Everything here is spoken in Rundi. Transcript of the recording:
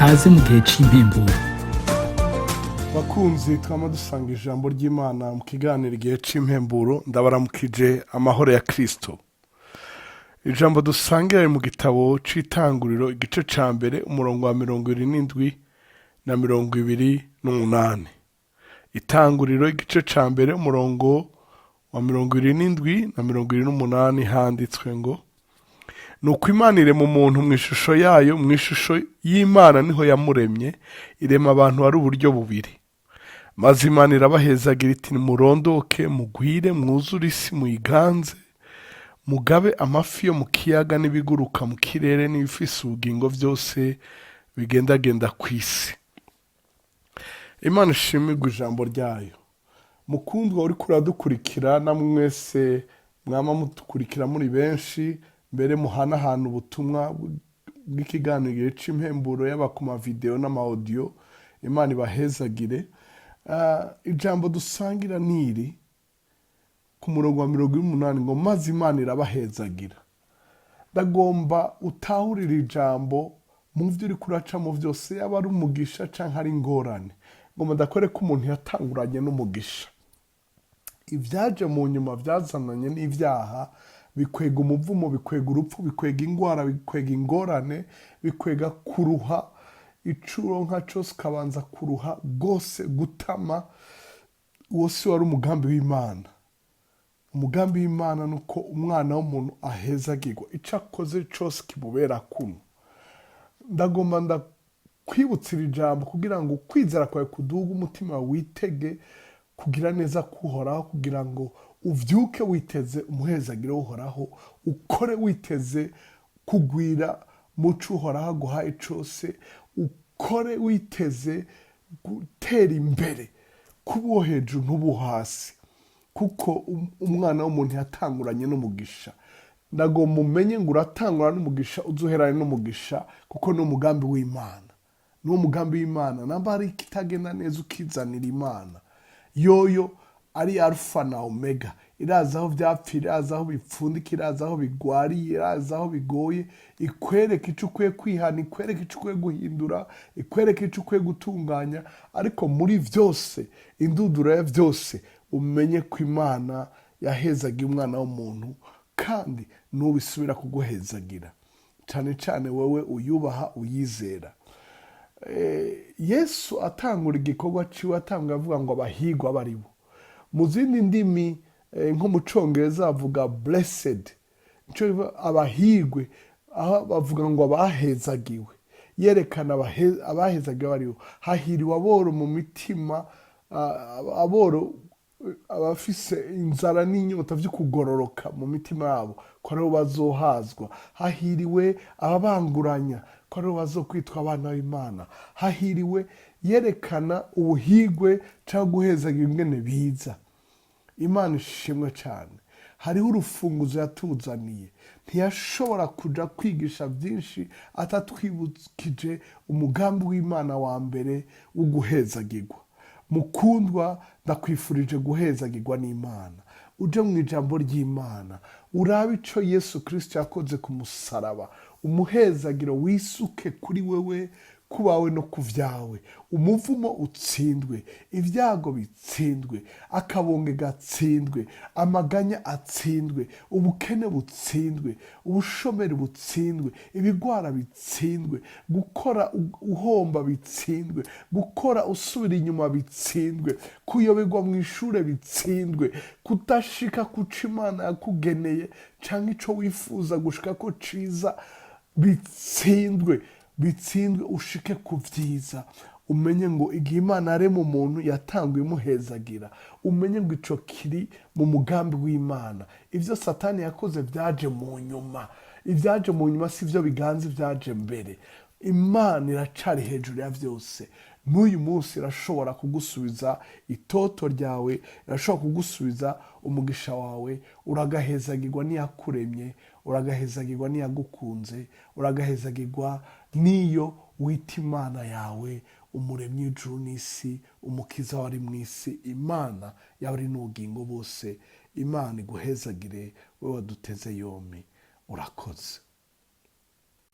kaze mu gihe c'impemburo. Bakunzi twama dusanga ijambo ry'Imana mu kiganiro igihe c'impemburo, ndabaramukije amahoro ya Kristo. Ijambo dusangira mu gitabo c'Itanguriro igice ca mbere umurongo wa 27 na 28. Itanguriro igice ca mbere umurongo wa 27 na 28 handitswe ngo: nuko Imana irema umuntu mu ishusho yayo, mu ishusho y'Imana niho yamuremye, irema abantu ari uburyo bubiri. Maze Imana irabahezagira iti: nimurondoke, mugwire, mwuzure isi, muyiganze, mugabe amafi yo mu kiyaga n'ibiguruka mu kirere n'ibifise ubugingo byose bigendagenda kw'isi. Imana ishimirwe ijambo ryayo. Mukundwa uri kuradukurikira, namwe mwese mwama mudukurikira muri benshi, mbere muhanahana ubutumwa bw'ikiganiro c'impemburo yaba ku mavideo n'amaudio. Imana ibahezagire. Ijambo dusangira niri ku murongo wa 28 ngo: maze Imana irabahezagira. Ndagomba utahurira ijambo mu vyo uri kuraca mu vyose, yaba ari umugisha canke ari ingorane. Ngomba ndakore ko umuntu yatanguranye n'umugisha. Ivyaje mu nyuma vyazananye n'ivyaha, bikwega umuvumo, bikwega urupfu, bikwega ingwara, bikwega ingorane, bikwega kuruha, icuro nka cose kabanza kuruha gose, gutama. Wose wari umugambi w'Imana. Umugambi w'Imana nuko umwana w'umuntu ahezagirwa, ico akoze cose kimubera kumwe. Ndagomba ndakwibutsira ijambo kugira ngo kwizera kwawe kuduga, umutima witege kugira neza kuhoraho, kugira ngo uvyuke witeze umuhezagiro uhoraho, ukore witeze kugwira muco uhoraho guhaye cose, ukore witeze gutera imbere, kuba hejuru ntubu hasi, kuko umwana w'umuntu yatanguranye n'umugisha. Ndagomba umenye ngo uratangura n'umugisha, uzoherane n'umugisha, kuko ni umugambi w'Imana. Ni umugambi w'Imana. Namba ari kitagenda neza ukizanira Imana. Yoyo ari Alpha na Omega. Iraza aho vyapfira, iraza aho bipfundika, iraza aho bigwariye, iraza aho bigoye, ikwereka ico ukwiye kwihana, ikwereka ico ukwiye guhindura, ikwereka ico ukwiye gutunganya. Ariko muri vyose, induduro ya vyose, umenye ko Imana yahezagiye umwana w'umuntu, kandi nubisubira kuguhezagira, cane cane wewe uyubaha, uyizera. Yesu atangura igikorwa ciwe, atangura avuga ngo abahigwa baribo. Mu zindi ndimi nko mu Congereza avuga blessed, nico abahigwe, aho bavuga ngo abahezagiwe. Yerekana abahezagiwe baribo. Hahiriwe aboro mu mitima, aboro abafise inzara n'inyota vyo kugororoka mu mitima yabo, ko aribo bazohazwa. Hahiriwe ababanguranya, ko aribo bazokwitwa abana b'Imana. Hahiriwe, yerekana ubuhigwe canke guhezagira ingene biza. Imana ishimwe cane. Hariho urufunguzo yatuzaniye. Ntiyashobora kuja kwigisha vyinshi atatwibukije umugambi w'Imana wa mbere wo guhezagirwa. Mukundwa, ndakwifurije guhezagirwa n'Imana. Uje mu ijambo ry'Imana, urabe ico Yesu Kristo yakoze ku musaraba. Umuhezagiro wisuke kuri wewe, kubawe no kuvyawe. Umuvumo utsindwe, ivyago bitsindwe, akabonge gatsindwe, amaganya atsindwe, ubukene butsindwe, ubushomeri butsindwe, ibigwara bitsindwe, gukora uhomba bitsindwe, gukora usubira inyuma bitsindwe, kuyoberwa mu ishure bitsindwe, kudashika kuco Imana yakugeneye canke ico wifuza gushika ko ciza bitsindwe. Bitsindwe, ushike ku vyiza. Umenye ngo igihe Imana arema umuntu yatanguye imuhezagira. Umenye ngo ico kiri mu mugambi w'Imana. Ivyo Satani yakoze vyaje mu nyuma. Ivyaje mu nyuma sivyo biganze vyaje mbere. Imana iracari hejuru ya vyose. N'uyu munsi irashobora kugusubiza itoto ryawe, irashobora kugusubiza umugisha wawe. Uragahezagirwa niyakuremye, uragahezagirwa niyagukunze, uragahezagirwa niyo wita Imana yawe, umuremyi w'ijuru n'isi, umukiza wari mw'isi, Imana yabari n'ubugingo bose. Imana iguhezagire, wewe waduteze yompi. Urakoze.